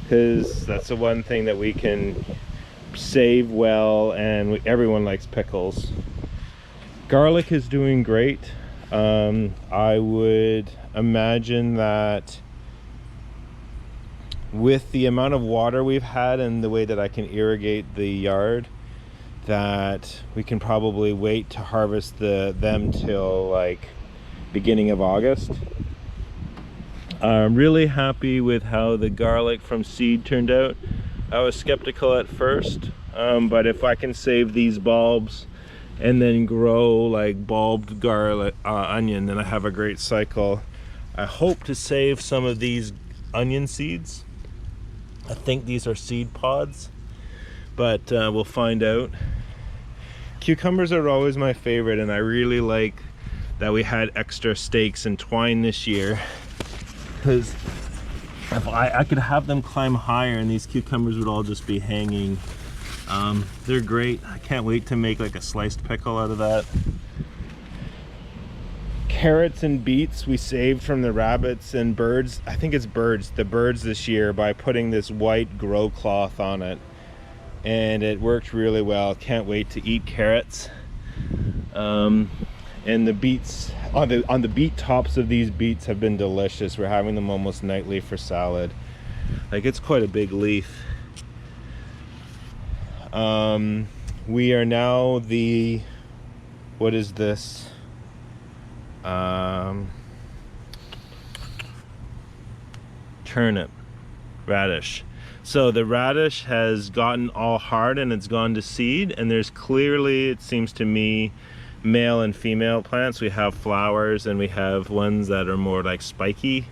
because that's the one thing that we can save well, and everyone likes pickles. Garlic is doing great. I would imagine that with the amount of water we've had and the way that I can irrigate the yard, that we can probably wait to harvest them till like beginning of August. I'm really happy with how the garlic from seed turned out. I was skeptical at first, but if I can save these bulbs and then grow like bulbed garlic onion, then I have a great cycle. I hope to save some of these onion seeds. I think these are seed pods, but we'll find out. Cucumbers are always my favorite, and I really like that we had extra stakes and twine this year, because if I could have them climb higher and these cucumbers would all just be hanging. They're great. I can't wait to make like a sliced pickle out of that. Carrots and beets we saved from the rabbits and birds. I think it's the birds this year, by putting this white grow cloth on it, and it worked really well. Can't wait to eat carrots. And the beets on the beet tops of these beets have been delicious. We're having them almost nightly for salad. Like, it's quite a big leaf. We are now what is this? Turnip, radish. So the radish has gotten all hard and it's gone to seed, and there's clearly, it seems to me, male and female plants. We have flowers and we have ones that are more like spiky,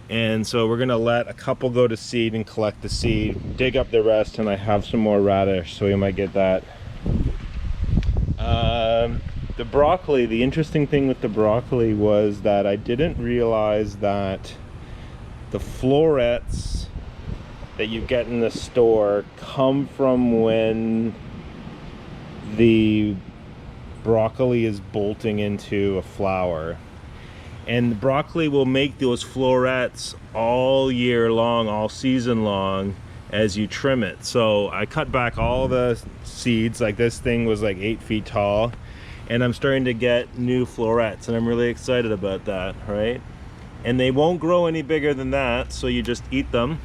and so we're gonna let a couple go to seed and collect the seed, dig up the rest, and I have some more radish, so we might get that. The broccoli, the interesting thing with the broccoli was that I didn't realize that the florets that you get in the store come from when the broccoli is bolting into a flower. And the broccoli will make those florets all year long, all season long, as you trim it. So I cut back all the seeds. Like, this thing was like 8 feet tall, and I'm starting to get new florets, and I'm really excited about that, right? And they won't grow any bigger than that, so you just eat them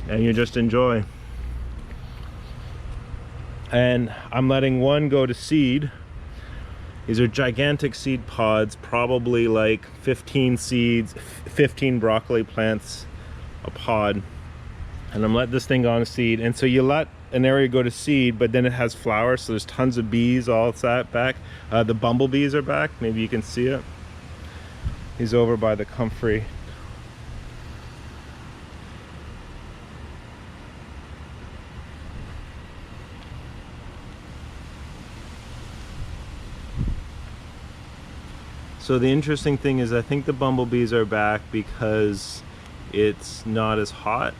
and you just enjoy. And I'm letting one go to seed. These are gigantic seed pods, probably like 15 seeds, 15 broccoli plants a pod. And I'm letting this thing go on seed. And so you let an area go to seed, but then it has flowers, so there's tons of bees all sat back. The bumblebees are back, maybe you can see it. He's over by the comfrey. So the interesting thing is, I think the bumblebees are back because it's not as hot.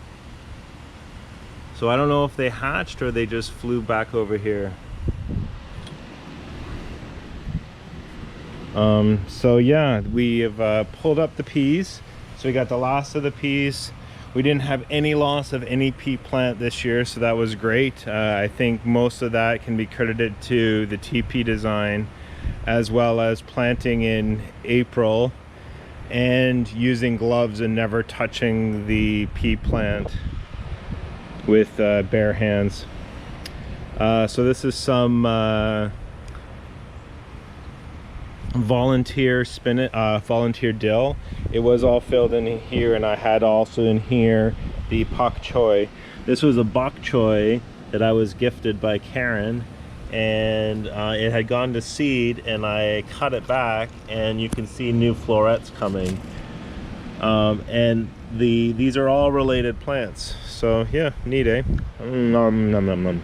So I don't know if they hatched or they just flew back over here. So yeah, we have pulled up the peas. So we got the last of the peas. We didn't have any loss of any pea plant this year, so that was great. I think most of that can be credited to the TP design, as well as planting in April and using gloves and never touching the pea plant with bare hands. So this is some volunteer spinach, volunteer dill. It was all filled in here, and I had also in here the bok choy. This was a bok choy that I was gifted by Karen, and it had gone to seed, and I cut it back, and you can see new florets coming. And these are all related plants. So yeah, neat, eh? Nom, nom, nom, nom.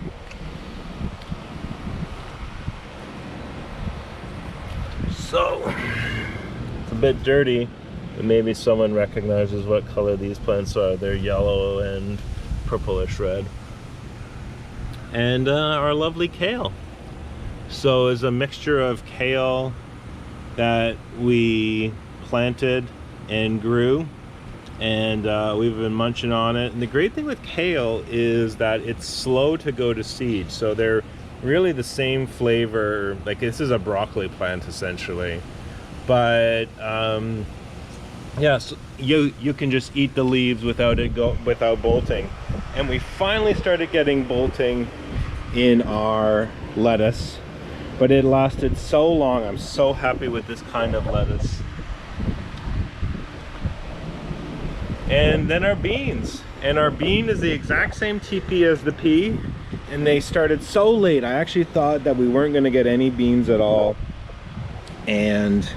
So it's a bit dirty, but maybe someone recognizes what color these plants are. They're yellow and purplish red. And our lovely kale. So it's a mixture of kale that we planted and grew. and we've been munching on it. And the great thing with kale is that it's slow to go to seed, so they're really the same flavor. Like, this is a broccoli plant essentially, but yes, you can just eat the leaves without bolting. And we finally started getting bolting in our lettuce, but it lasted so long. I'm so happy with this kind of lettuce. And then our beans, and our bean is the exact same TP as the pea, and they started so late. I actually thought that we weren't going to get any beans at all, and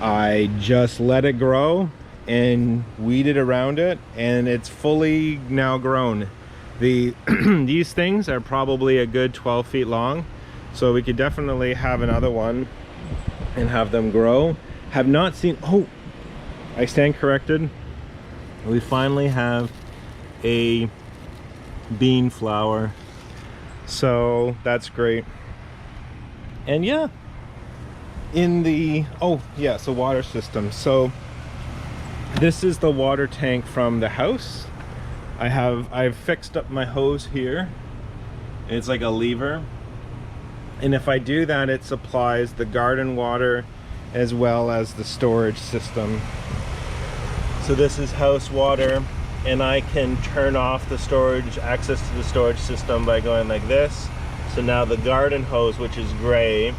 I just let it grow and weeded around it, and it's fully now grown. These things are probably a good 12 feet long, so we could definitely have another one and have them grow. Have not seen, oh, I stand corrected. We finally have a bean flower, so that's great. And yeah, in the, oh yes, the water system. So this is the water tank from the house. I've fixed up my hose here. It's like a lever, and if I do that, it supplies the garden water as well as the storage system. So this is house water, and I can turn off the storage, access to the storage system by going like this. So now the garden hose, which is gray,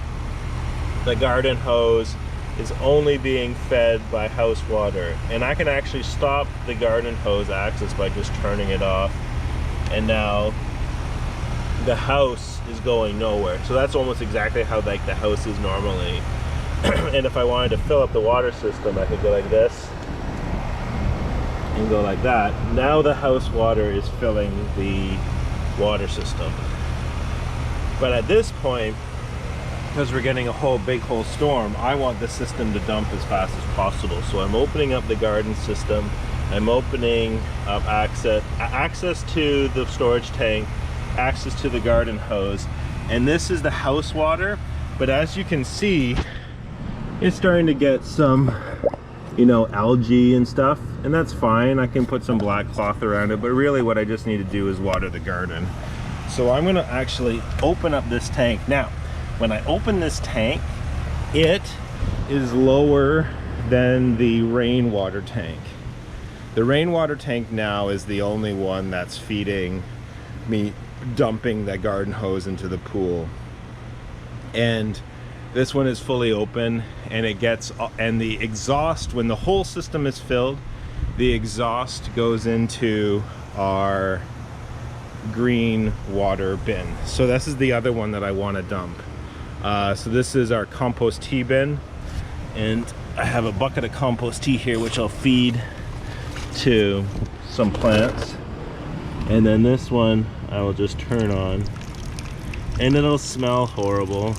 the garden hose is only being fed by house water. And I can actually stop the garden hose access by just turning it off. And now the house is going nowhere. So that's almost exactly how like the house is normally. And if I wanted to fill up the water system, I could go like this and go like that. Now the house water is filling the water system. But at this point, because we're getting a big whole storm, I want the system to dump as fast as possible. So I'm opening up the garden system. I'm opening up access to the storage tank, access to the garden hose. And this is the house water. But as you can see, it's starting to get some, you know, algae and stuff, and that's fine. I can put some black cloth around it, but really what I just need to do is water the garden. So I'm gonna actually open up this tank. Now, when I open this tank, it is lower than the rainwater tank. The rainwater tank now is the only one that's feeding me, dumping that garden hose into the pool. And this one is fully open, and it gets, and the exhaust, when the whole system is filled, the exhaust goes into our green water bin. So this is the other one that I want to dump. So this is our compost tea bin, and I have a bucket of compost tea here which I'll feed to some plants. And then this one I will just turn on, and it'll smell horrible.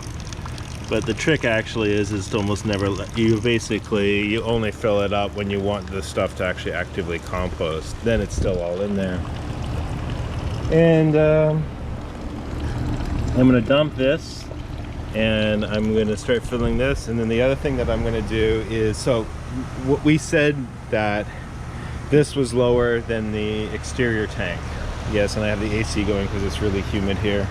But the trick actually is it's almost never, you only fill it up when you want the stuff to actually actively compost. Then it's still all in there. And I'm gonna dump this, and I'm gonna start filling this. And then the other thing that I'm gonna do is, so we said that this was lower than the exterior tank. Yes, and I have the AC going because it's really humid here.